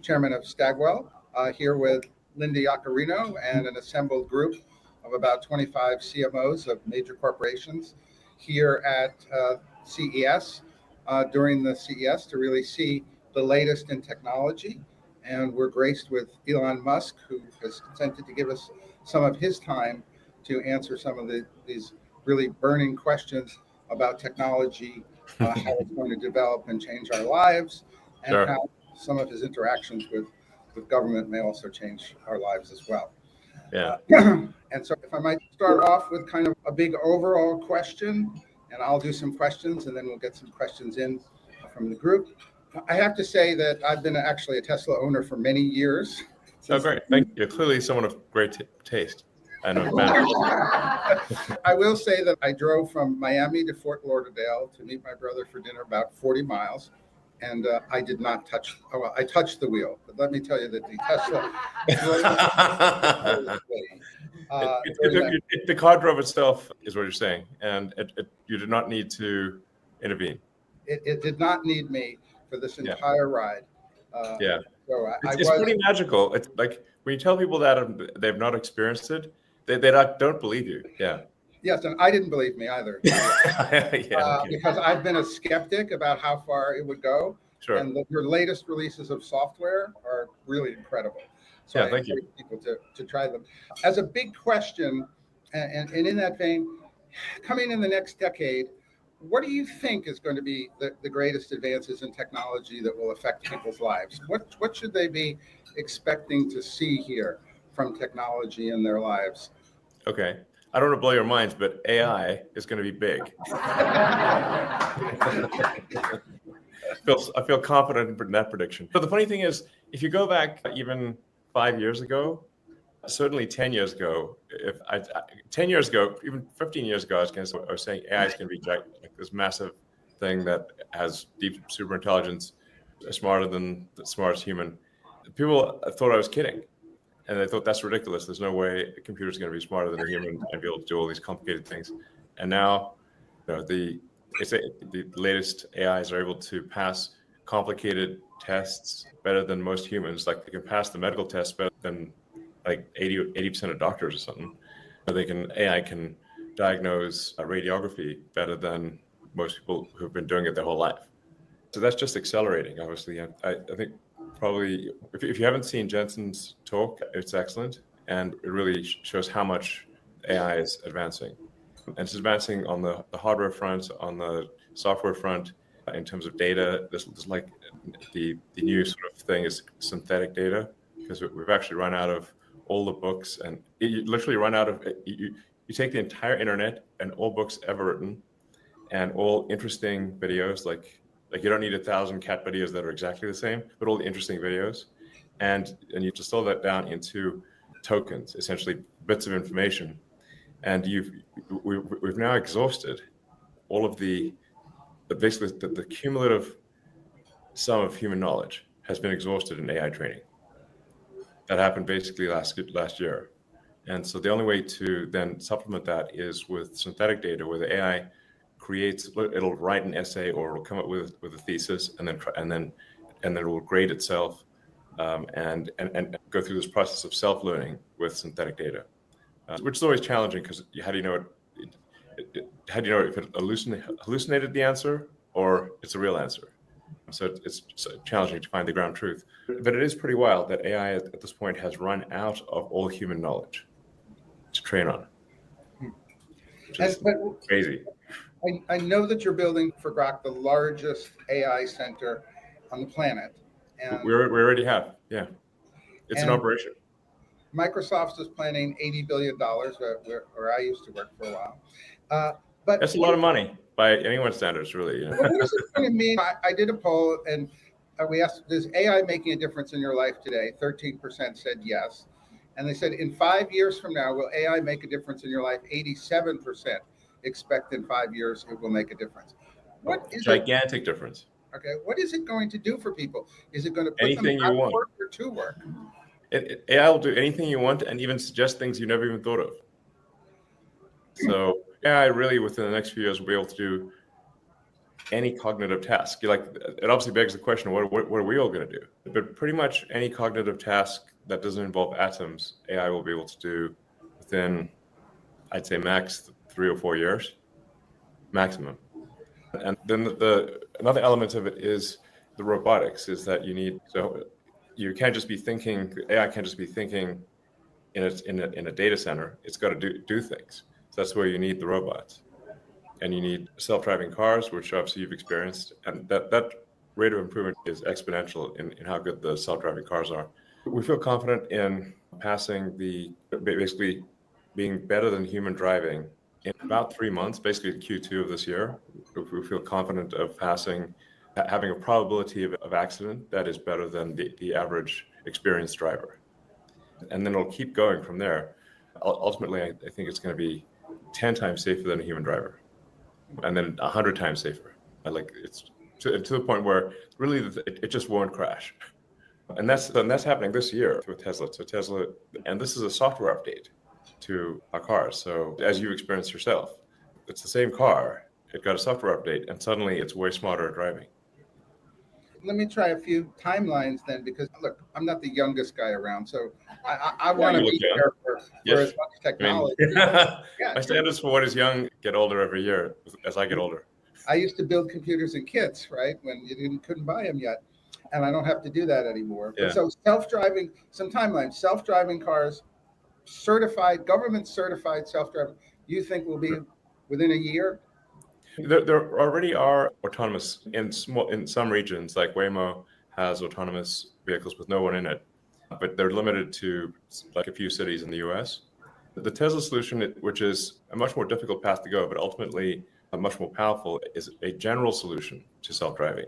chairman of Stagwell, here with Linda Yaccarino and an assembled group of about 25 CMOs of major corporations here at CES during the CES to really see the latest in technology. And we're graced with Elon Musk, who has consented to give us some of his time to answer some of these really burning questions about technology, how it's going to develop and change our lives, and Sure. how some of his interactions with government may also change our lives as well. Yeah. And so if I might start off with kind of a big overall question, and I'll do some questions, and then we'll get some questions in from the group. I have to say that I've been actually a Tesla owner for many years. Oh, great. Thank you. You're clearly someone of great taste. I know. I will say that I drove from Miami to Fort Lauderdale to meet my brother for dinner, about 40 miles. And I did not touch, well, I touched the wheel. But let me tell you that the Tesla... the car drove itself, is what you're saying. And you did not need to intervene. It did not need me for this entire ride. Yeah. So it's pretty magical. It's like when you tell people that they've not experienced it, they don't believe you. Yeah. Yes, and I didn't believe me either. Because I've been a skeptic about how far it would go. Sure. And your latest releases of software are really incredible. So I encourage people to try them. As a big question, and in that vein, coming in the next decade, what do you think is going to be the greatest advances in technology that will affect people's lives? What should they be expecting to see here from technology in their lives? Okay. I don't want to blow your minds, but AI is going to be big. I feel confident in that prediction. But the funny thing is, if you go back even 5 years ago, certainly 10 years ago, 10 years ago, even 15 years ago, I was saying AI is going to be like this massive thing that has deep super intelligence, smarter than the smartest human. People thought I was kidding. And they thought that's ridiculous. There's no way a computer is going to be smarter than a human and be able to do all these complicated things. And now, the latest AIs are able to pass complicated tests better than most humans. Like they can pass the medical test better than like 80% of doctors or something. AI can diagnose radiography better than most people who've been doing it their whole life. So that's just accelerating, obviously. I think probably, if you haven't seen Jensen's talk, it's excellent. And it really shows how much AI is advancing. And it's advancing on the hardware front, on the software front, in terms of data. There's like the new sort of thing is synthetic data, because we've actually run out of all the books, and you literally run out of, you take the entire internet and all books ever written and all interesting videos, like you don't need 1,000 cat videos that are exactly the same, but all the interesting videos. And you distill that down into tokens, essentially bits of information. And we've now exhausted all of basically the cumulative sum of human knowledge has been exhausted in AI training. That happened basically last year. And so the only way to then supplement that is with synthetic data, where the AI it'll write an essay, or it'll come up with a thesis, and then it will grade itself, and go through this process of self-learning with synthetic data, which is always challenging, because how do you know if it hallucinated the answer or it's a real answer? So it's challenging to find the ground truth. But it is pretty wild that AI at this point has run out of all human knowledge to train on, which is crazy. I know that you're building for Grok the largest AI center on the planet. And we already have, yeah. It's an operation. Microsoft is planning $80 billion, where I used to work for a while. But that's a lot of money by anyone's standards, really. What does it going to mean? I did a poll, and we asked, is AI making a difference in your life today? 13% said yes. And they said, in 5 years from now, will AI make a difference in your life? 87% expect in 5 years it will make a difference. What is gigantic difference? Okay, what is it going to do for people? Is it going to put anything them out you want of work or to work? AI will do anything you want, and even suggest things you never even thought of. So AI really, within the next few years, will be able to do any cognitive task. It obviously begs the question, what are we all going to do? But pretty much any cognitive task that doesn't involve atoms, AI will be able to do within, I'd say, max 3 or 4 years, maximum. And then another element of it is the robotics, is that you can't just be thinking, AI can't just be thinking in a data center. It's got to do things. So that's where you need the robots. And you need self-driving cars, which obviously you've experienced. And that rate of improvement is exponential in how good the self-driving cars are. We feel confident in basically being better than human driving in about 3 months, basically Q2 of this year. We feel confident of having a probability of accident that is better than the average experienced driver. And then it'll keep going from there. Ultimately, I think it's going to be 10 times safer than a human driver, and then 100 times safer. It's to the point where really it just won't crash. And that's happening this year with Tesla. So Tesla, and this is a software update to our cars. So as you experienced yourself, it's the same car. It got a software update, and suddenly it's way smarter at driving. Let me try a few timelines then, because look, I'm not the youngest guy around, so I want to be here for as much technology. My standards for what is young get older every year as I get older. I used to build computers in kits, right, when you couldn't buy them yet, and I don't have to do that anymore. Yeah. But so self-driving, some timelines, self-driving cars, government certified self-driving, you think will be within a year? There already are autonomous in some regions, like Waymo has autonomous vehicles with no one in it, but they're limited to like a few cities in the US. The Tesla solution, which is a much more difficult path to go, but ultimately much more powerful, is a general solution to self-driving.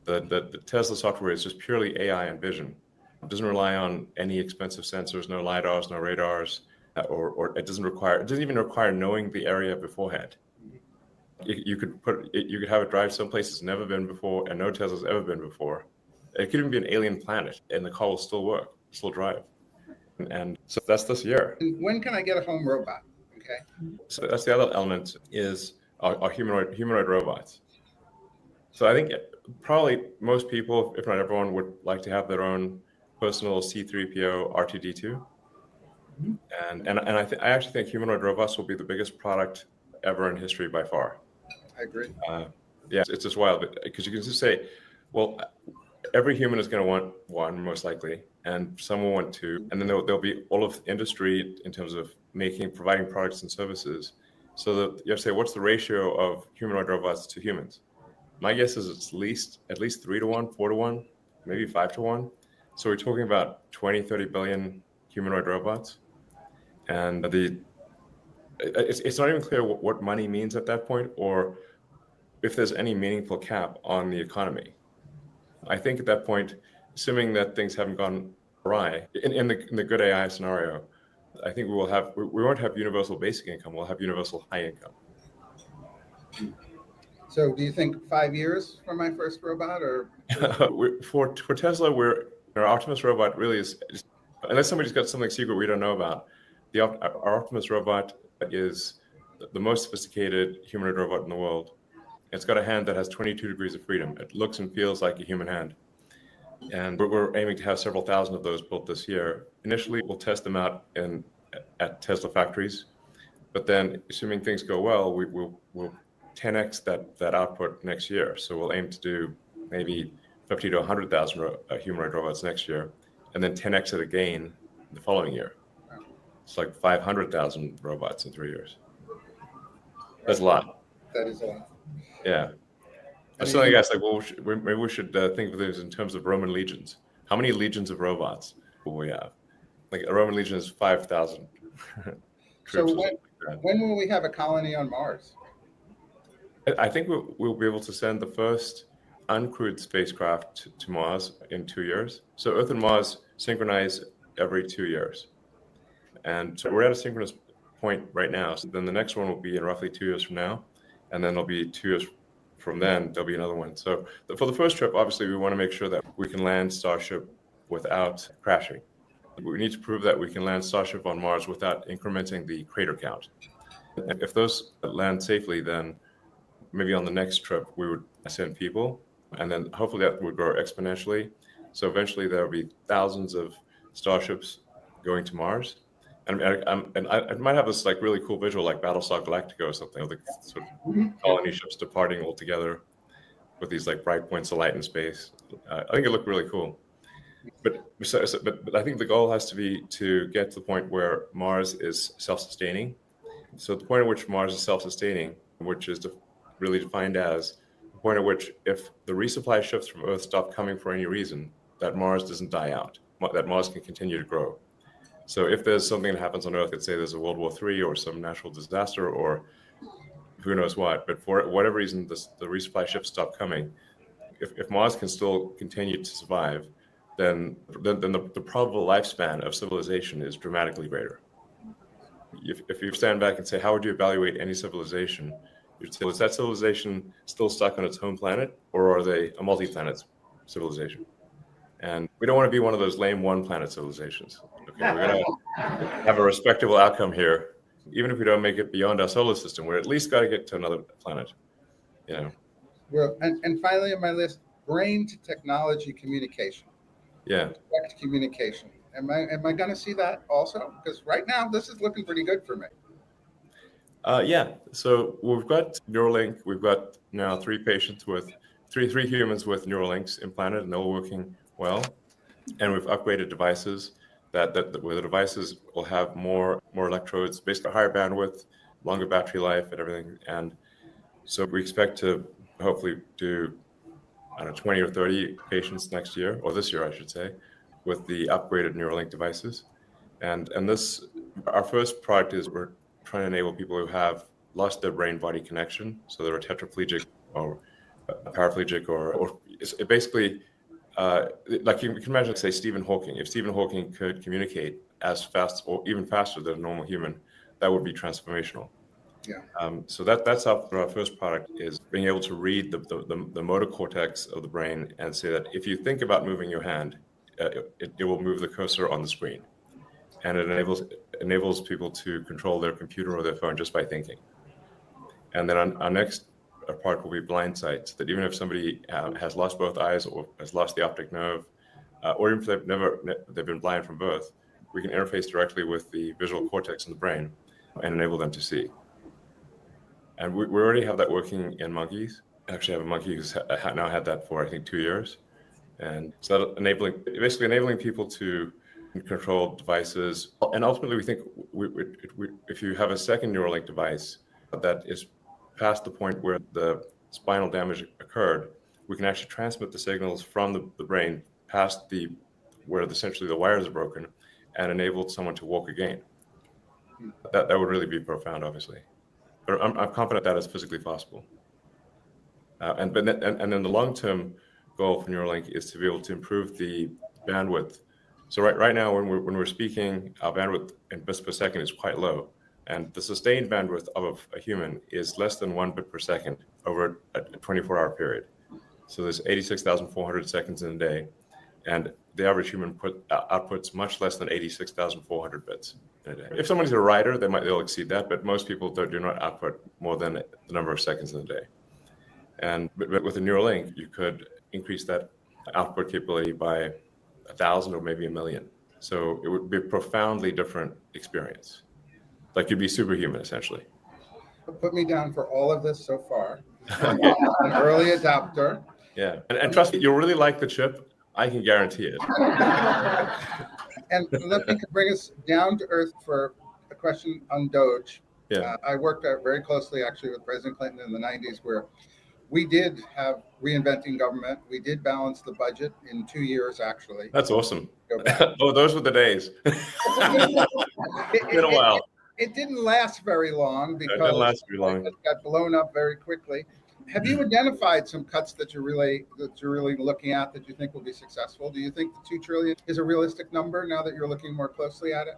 The Tesla software is just purely AI and vision. It doesn't rely on any expensive sensors, no LiDARs, no radars, or it doesn't even require knowing the area beforehand. You could have it drive someplace it's never been before, and no Tesla's ever been before. It could even be an alien planet, and the car will still work, still drive. And so that's this year. When can I get a home robot? Okay. So that's the other element, is our humanoid robots. So I think probably most people, if not everyone, would like to have their own personal C-3PO R2-D2. And I actually think humanoid robots will be the biggest product ever in history by far. I agree. Yeah, it's just wild, because you can just say, well, every human is going to want one, most likely, and some will want two, and then there'll be all of industry in terms of providing products and services. So that you have to say, what's the ratio of humanoid robots to humans? My guess is it's at least 3 to 1, 4 to 1, maybe 5 to 1. So we're talking about 20, 30 billion humanoid robots, and it's not even clear what money means at that point, or if there's any meaningful cap on the economy. I think at that point, assuming that things haven't gone awry, in the good AI scenario, I think we won't have universal basic income, we'll have universal high income. So do you think 5 years for my first robot, or? For Tesla, our Optimus robot really is, unless somebody's got something secret we don't know about, our Optimus robot is the most sophisticated humanoid robot in the world. It's got a hand that has 22 degrees of freedom. It looks and feels like a human hand. And we're aiming to have several thousand of those built this year. Initially, we'll test them out at Tesla factories. But then, assuming things go well, we'll 10x that output next year. So we'll aim to do maybe 50 to 100,000 humanoid robots next year, and then 10x it again the following year. It's like 500,000 robots in 3 years. That's a lot. That is a lot. Yeah. I was telling you guys, maybe we should think of this in terms of Roman legions. How many legions of robots will we have? Like a Roman legion is 5,000. So when will we have a colony on Mars? I think we'll be able to send the first uncrewed spacecraft to Mars in 2 years. So Earth and Mars synchronize every 2 years. And so we're at a synchronous point right now. So then the next one will be in roughly 2 years from now. And then there'll be 2 years from then, there'll be another one. So for the first trip, obviously, we want to make sure that we can land Starship without crashing. We need to prove that we can land Starship on Mars without incrementing the crater count. And if those land safely, then maybe on the next trip, we would send people, and then hopefully that would grow exponentially. So eventually there will be thousands of starships going to Mars. And I might have this like really cool visual like Battlestar Galactica or something, like sort of colony ships departing all together with these like bright points of light in space. I think it looked really cool. But I think the goal has to be to get to the point where Mars is self-sustaining. So the point at which Mars is self-sustaining, which is really defined as the point at which if the resupply ships from Earth stop coming for any reason, that Mars doesn't die out, that Mars can continue to grow. So if there's something that happens on Earth, let's say there's a World War III or some natural disaster or who knows what, but for whatever reason, the resupply ships stop coming, if Mars can still continue to survive, then the probable lifespan of civilization is dramatically greater. If you stand back and say, how would you evaluate any civilization? You'd say, is that civilization still stuck on its home planet, or are they a multi-planet civilization? And we don't want to be one of those lame one-planet civilizations. Okay, we're going to have a respectable outcome here. Even if we don't make it beyond our solar system, we're at least got to get to another planet. You know. Well, and finally on my list, brain to technology communication. Yeah. Direct communication. Am I going to see that also? Because right now this is looking pretty good for me. Yeah. So we've got Neuralink. We've got now three humans with Neuralinks implanted, and they're all working well. And we've upgraded devices where the devices will have more electrodes, basically higher bandwidth, longer battery life, and everything. And so we expect to hopefully do 20 or 30 patients next year, or this year, I should say, with the upgraded Neuralink devices. And this, our first product is we're trying to enable people who have lost their brain-body connection, so they're tetraplegic or paraplegic, or it basically, like you can imagine, say, Stephen Hawking. If Stephen Hawking could communicate as fast or even faster than a normal human, that would be transformational. Yeah. So that's our first product, is being able to read the motor cortex of the brain and say that if you think about moving your hand, it will move the cursor on the screen, and it enables people to control their computer or their phone just by thinking. And then our next part will be blind sight, that even if somebody has lost both eyes or has lost the optic nerve, or even if they've been blind from birth, we can interface directly with the visual cortex in the brain and enable them to see. And we already have that working in monkeys. I actually have a monkey who's now had that for, I think, 2 years. And so that basically enabling people to control devices. And ultimately, we think if you have a second Neuralink device that is past the point where the spinal damage occurred, we can actually transmit the signals from the brain past where essentially the wires are broken and enable someone to walk again. That would really be profound, obviously. But I'm confident that is physically possible. And then the long-term goal for Neuralink is to be able to improve the bandwidth. So right now, when we're speaking, our bandwidth in bits per second is quite low, and the sustained bandwidth of a human is less than 1 bit per second over a 24-hour period. So there's 86,400 seconds in a day, and the average human outputs much less than 86,400 bits in a day. If somebody's a writer, they'll exceed that, but most people do not output more than the number of seconds in a day. But with a Neuralink, you could increase that output capability by 1,000 or maybe 1,000,000. So it would be a profoundly different experience. Like you'd be superhuman, essentially. Put me down for all of this so far. An early adopter. Yeah, and trust me, you'll really like the chip. I can guarantee it. And let me bring us down to earth for a question on Doge. Yeah. I worked very closely, actually, with President Clinton in the 90s, where we did have reinventing government. We did balance the budget in 2 years, actually. That's awesome. Oh, those were the days. It's been a while. It didn't last very long because it didn't last very long. It got blown up very quickly. Have you identified some cuts that you're really looking at that you think will be successful? Do you think the $2 trillion is a realistic number now that you're looking more closely at it?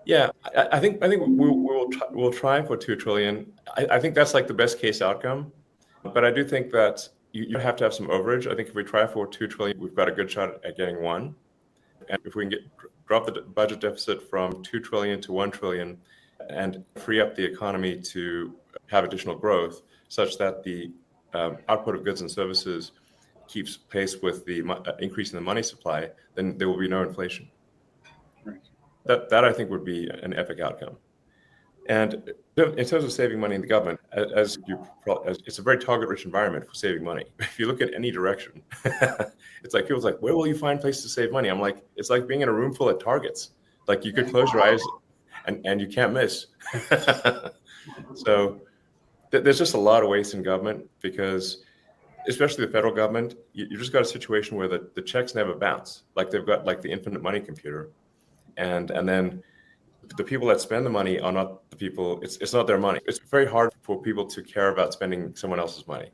Yeah, I think we'll try for $2 trillion. I think that's like the best case outcome. But I do think that you have to have some overage. I think if we try for $2 trillion, we've got a good shot at getting one. And if we can drop the budget deficit from $2 trillion to $1 trillion and free up the economy to have additional growth, such that the output of goods and services keeps pace with the increase in the money supply, then there will be no inflation. Right. That I think would be an epic outcome. And in terms of saving money in the government, as it's a very target-rich environment for saving money. If you look at any direction, it's like people's like, where will you find places to save money? I'm like, it's like being in a room full of targets. Like you could close your eyes and you can't miss. So there's just a lot of waste in government because, especially the federal government, you just got a situation where the checks never bounce. Like they've got like the infinite money computer, and then the people that spend the money are not the people. It's not their money. It's very hard for people to care about spending someone else's money,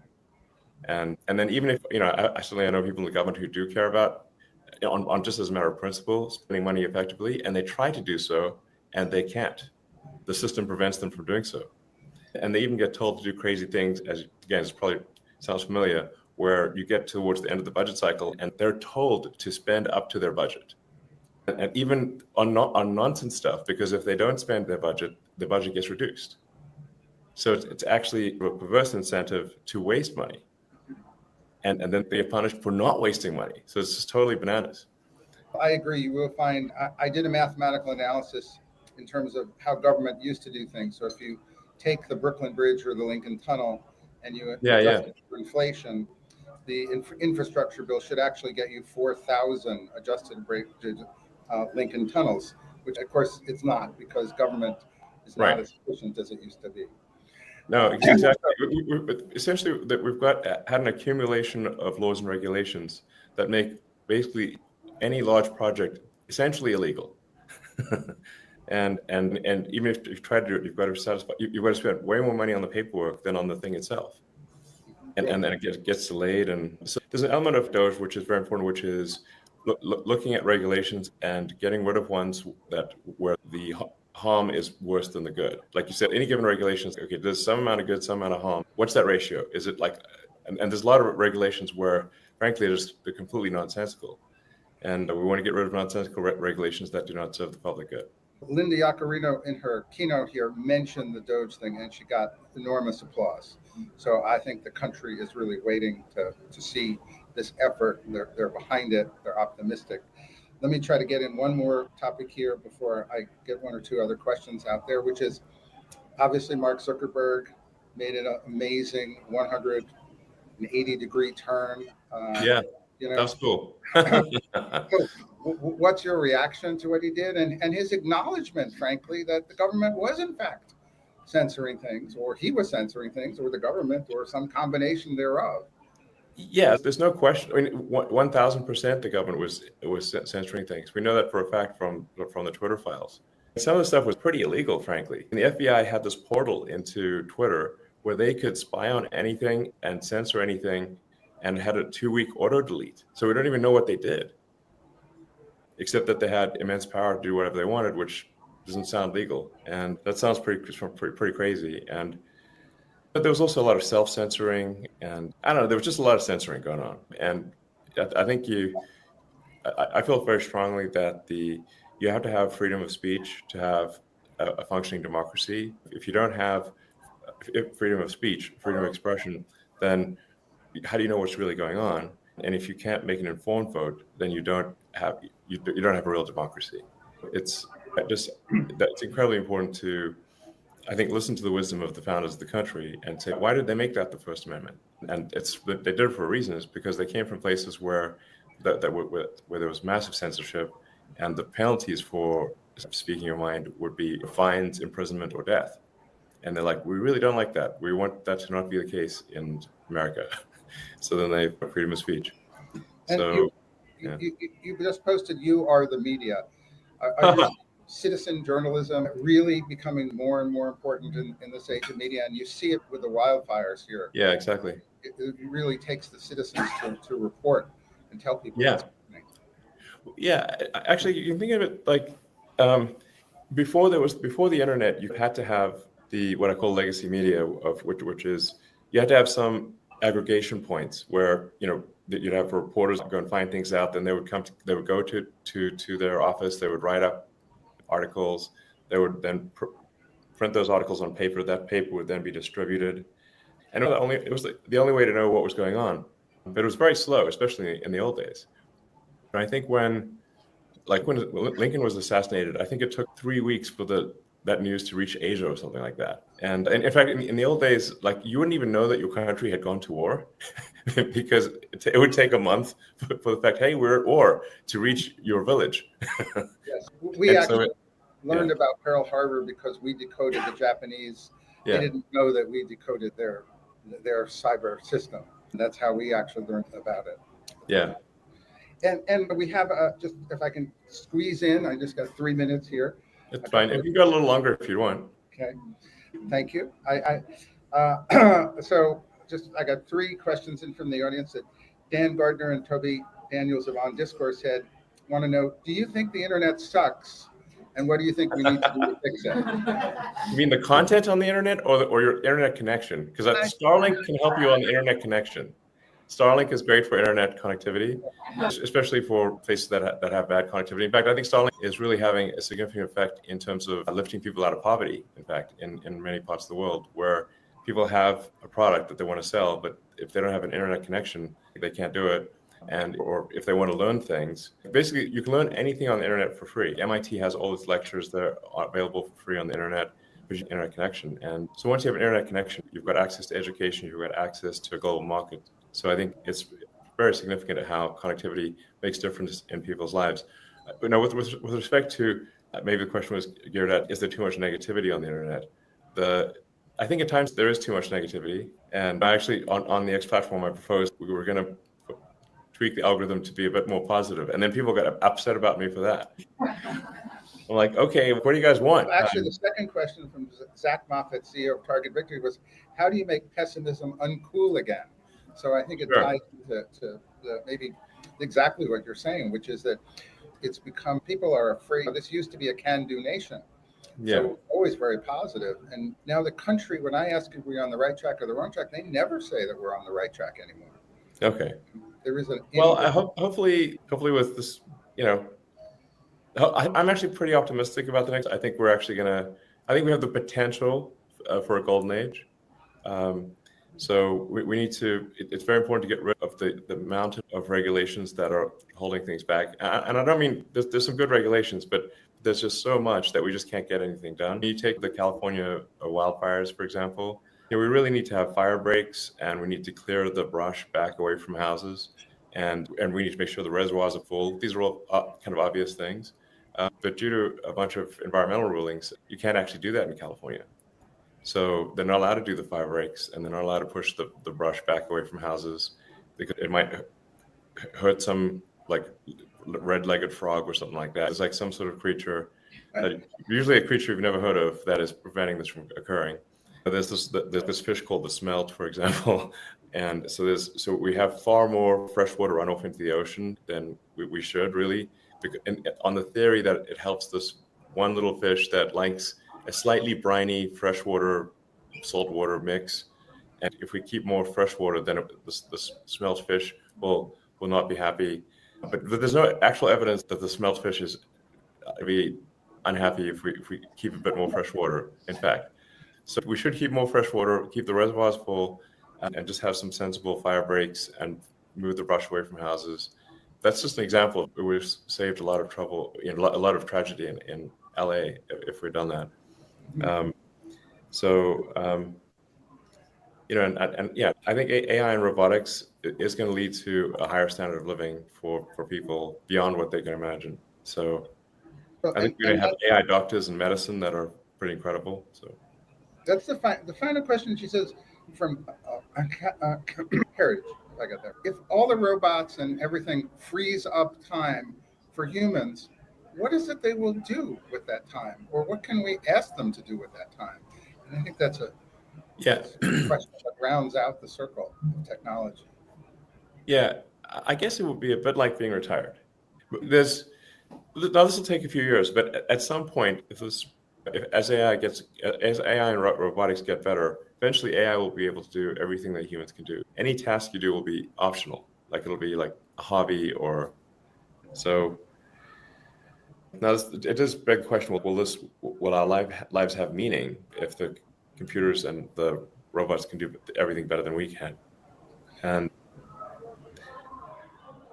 and then even if I know people in the government who do care about on just as a matter of principle spending money effectively, and they try to do so and they can't. The system prevents them from doing so, and they even get told to do crazy things. As again, it probably sounds familiar, where you get towards the end of the budget cycle and they're told to spend up to their budget. And even on nonsense stuff, because if they don't spend their budget, the budget gets reduced. So it's actually a perverse incentive to waste money. And then they get punished for not wasting money. So it's just totally bananas. I agree. You will find, I did a mathematical analysis in terms of how government used to do things. So if you take the Brooklyn Bridge or the Lincoln Tunnel and you adjust it for inflation, the infrastructure bill should actually get you 4,000 adjusted Lincoln tunnels, which of course it's not, because government is not as efficient as it used to be. No, exactly. Essentially, that we've had an accumulation of laws and regulations that make basically any large project essentially illegal. and even if you try to do it, you've got to spend way more money on the paperwork than on the thing itself. And then it gets delayed. And so there's an element of DOGE which is very important, which is looking at regulations and getting rid of ones where the harm is worse than the good. Like you said, any given regulations, okay, there's some amount of good, some amount of harm. What's that ratio? Is it like, and there's a lot of regulations where, frankly, they're completely nonsensical. And we want to get rid of nonsensical regulations that do not serve the public good. Linda Yaccarino, in her keynote here, mentioned the DOGE thing, and she got enormous applause. So I think the country is really waiting to see this effort. They're behind it. They're optimistic. Let me try to get in one more topic here before I get one or two other questions out there, which is obviously Mark Zuckerberg made an amazing 180-degree turn. That's cool. What's your reaction to what he did and his acknowledgement, frankly, that the government was in fact censoring things, or he was censoring things, or the government, or some combination thereof? Yeah, there's no question. I mean, 1,000% the government was censoring things. We know that for a fact from the Twitter files. Some of the stuff was pretty illegal, frankly. And the FBI had this portal into Twitter where they could spy on anything and censor anything, and had a 2-week auto delete. So we don't even know what they did, except that they had immense power to do whatever they wanted, which doesn't sound legal. And that sounds pretty crazy. But there was also a lot of self-censoring, and I don't know, there was just a lot of censoring going on. And I think I feel very strongly that you have to have freedom of speech to have a functioning democracy. If you don't have freedom of speech, freedom of expression, then how do you know what's really going on? And if you can't make an informed vote, then you don't have a real democracy. It's incredibly important to, I think, listen to the wisdom of the founders of the country and say, why did they make that the First Amendment? And they did it for a reason. It's because they came from places where there was massive censorship, and the penalties for speaking your mind would be fines, imprisonment, or death. And they're like, we really don't like that. We want that to not be the case in America. So then they put freedom of speech. And so you just posted, you are the media. Are citizen journalism really becoming more and more important in this age of media? And you see it with the wildfires here. Yeah, exactly. It really takes the citizens to report and tell people what's happening. Yeah, actually, you can think of it like before the internet, you had to have what I call legacy media, of which is you had to have some aggregation points where you'd have reporters go and find things out. Then they would go to their office. They would write up articles. They would then print those articles on paper. That paper would then be distributed. And it was the only way to know what was going on. But it was very slow, especially in the old days. And I think when Lincoln was assassinated, I think it took 3 weeks for that news to reach Asia or something like that. And in fact, in the old days, like you wouldn't even know that your country had gone to war because it would take a month for the fact, hey, we're at war, to reach your village. Yes, we And actually so learned about Pearl Harbor because we decoded the Japanese. They yeah, didn't know that we decoded their cyber system. That's how we actually learned about it. yeah, And we have just, if I can squeeze in, I just got 3 minutes here. it's fine. If you got a little longer, if you want. Okay, thank you. So just I got 3 questions in from the audience that Dan Gardner and Toby Daniels of On Discourse said, want to know, do you think the internet sucks? And what do you think we need to do to fix it? You mean the content on the internet or your internet connection? Because Starlink can help you on the internet connection. Starlink is great for internet connectivity, especially for places that have bad connectivity. In fact, I think Starlink is really having a significant effect in terms of lifting people out of poverty, in fact, in many parts of the world where people have a product that they want to sell, but if they don't have an internet connection, they can't do it. Or if they want to learn things, basically you can learn anything on the internet for free. MIT has all its lectures that are available for free on the internet with internet connection. And so once you have an internet connection, you've got access to education, you've got access to a global market. So I think it's very significant how connectivity makes difference in people's lives. But now with respect to, maybe the question was geared at, is there too much negativity on the internet? I think at times there is too much negativity. And I actually, on the X platform, I proposed we were going to tweak the algorithm to be a bit more positive. And then people got upset about me for that. I'm like, okay, what do you guys want? Actually, the second question from Zach Moffat, CEO of Target Victory, was how do you make pessimism uncool again? So I think it ties to maybe exactly what you're saying, which is that it's become, people are afraid. This used to be a can-do nation. Yeah. So always very positive. And now the country, when I ask if we're on the right track or the wrong track, they never say that we're on the right track anymore. Okay. There is an well, I hopefully with this, I'm actually pretty optimistic about the next. I think we have the potential for a golden age. So we need to. It's very important to get rid of the mountain of regulations that are holding things back. And I don't mean there's some good regulations, but there's just so much that we just can't get anything done. You take the California wildfires, for example. We really need to have fire breaks, and we need to clear the brush back away from houses, and we need to make sure the reservoirs are full. These are all kind of obvious things, but due to a bunch of environmental rulings, you can't actually do that in California. So they're not allowed to do the fire breaks, and they're not allowed to push the brush back away from houses because it might hurt some like red-legged frog or something like that. It's like some sort of creature, usually a creature you've never heard of, that is preventing this from occurring. There's this fish called the smelt, for example, and so we have far more freshwater runoff into the ocean than we should really, and on the theory that it helps this one little fish that likes a slightly briny freshwater saltwater mix, and if we keep more freshwater, then the smelt fish will not be happy. But there's no actual evidence that the smelt fish is be unhappy if we keep a bit more freshwater. In fact. So we should keep more fresh water, keep the reservoirs full, and just have some sensible fire breaks and move the brush away from houses. That's just an example. We've saved a lot of trouble, a lot of tragedy in LA if we'd done that. I think AI and robotics is going to lead to a higher standard of living for people beyond what they can imagine. So I think we're going to have AI doctors in medicine that are pretty incredible. So. That's the final question. She says from Heritage, if I got that. If all the robots and everything frees up time for humans, what is it they will do with that time? Or what can we ask them to do with that time? And I think that's a question that rounds out the circle of technology. Yeah, I guess it would be a bit like being retired. This will take a few years, but at some point, as AI and robotics get better, eventually AI will be able to do everything that humans can do. Any task you do will be optional, like it'll be like a hobby or so. Now it does beg the question: will our lives have meaning if the computers and the robots can do everything better than we can. And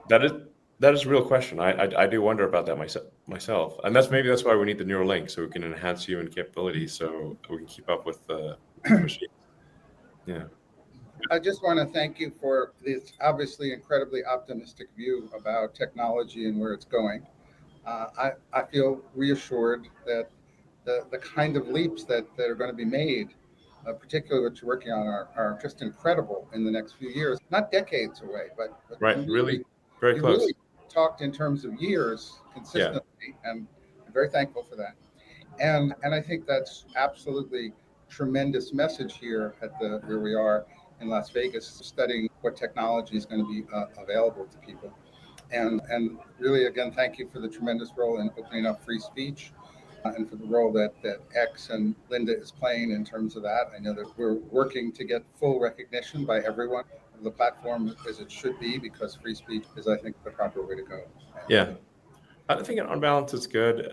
that is a real question. I do wonder about that myself. And that's why we need the Neuralink, so we can enhance human capabilities, so we can keep up with the machine. Yeah. I just want to thank you for this obviously incredibly optimistic view about technology and where it's going. I feel reassured that the kind of leaps that are going to be made, particularly what you're working on, are just incredible in the next few years. Not decades away, but Right. Really, very you close. really talked in terms of years consistently, and I'm very thankful for that. And I think that's absolutely tremendous message here at the where we are in Las Vegas, studying what technology is going to be available to people. And really, again, thank you for the tremendous role in opening up free speech, and for the role that X and Linda is playing in terms of that. I know that we're working to get full recognition by everyone of the platform as it should be, because free speech is, I think, the proper way to go. Yeah. I think on balance, it's good.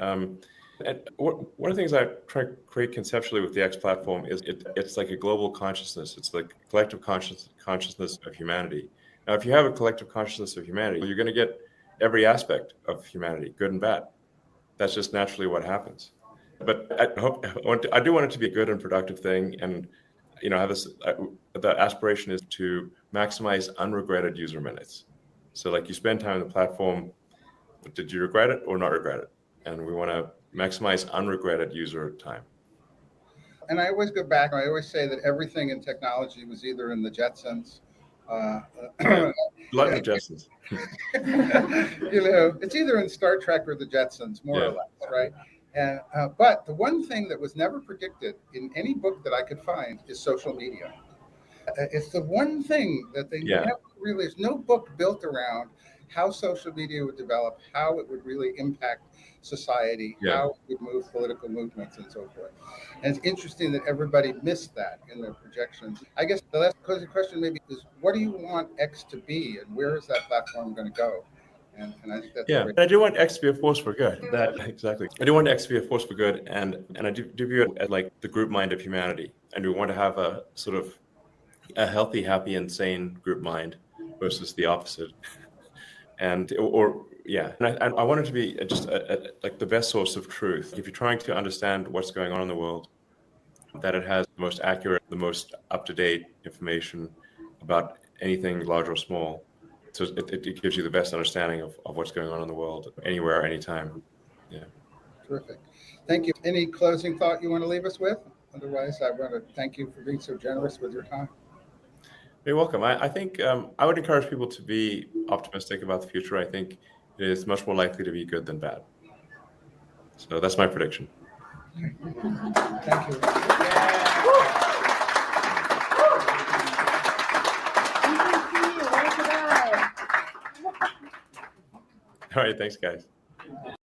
And one of the things I try to create conceptually with the X platform is it's like a global consciousness. It's like collective consciousness of humanity. Now, if you have a collective consciousness of humanity, you're going to get every aspect of humanity, good and bad. That's just naturally what happens. But I do want it to be a good and productive thing, and have this. The aspiration is to maximize unregretted user minutes. So, like, you spend time on the platform. Did you regret it or not regret it? And we want to maximize unregretted user time. And I always go back, I always say that everything in technology was either in the Jetsons. Like the Jetsons. It's either in Star Trek or the Jetsons, more or less, right? And but the one thing that was never predicted in any book that I could find is social media. It's the one thing that they never really, there's no book built around how social media would develop, how it would really impact society, how it would move political movements and so forth. And it's interesting that everybody missed that in their projections. I guess the last question maybe is, what do you want X to be, and where is that platform going to go? And I think that's great. I do want X to be a force for good. Exactly. I do want X to be a force for good, and I do view it as like the group mind of humanity. And we want to have a sort of a healthy, happy, and sane group mind versus the opposite. And I want it to be just like the best source of truth. If you're trying to understand what's going on in the world, that it has the most accurate, the most up-to-date information about anything large or small. So it gives you the best understanding of what's going on in the world, anywhere, anytime. Yeah. Terrific. Thank you. Any closing thought you want to leave us with? Otherwise, I want to thank you for being so generous with your time. You're welcome. I think I would encourage people to be optimistic about the future. I think it is much more likely to be good than bad. So that's my prediction. Thank you. All right. Thanks, guys.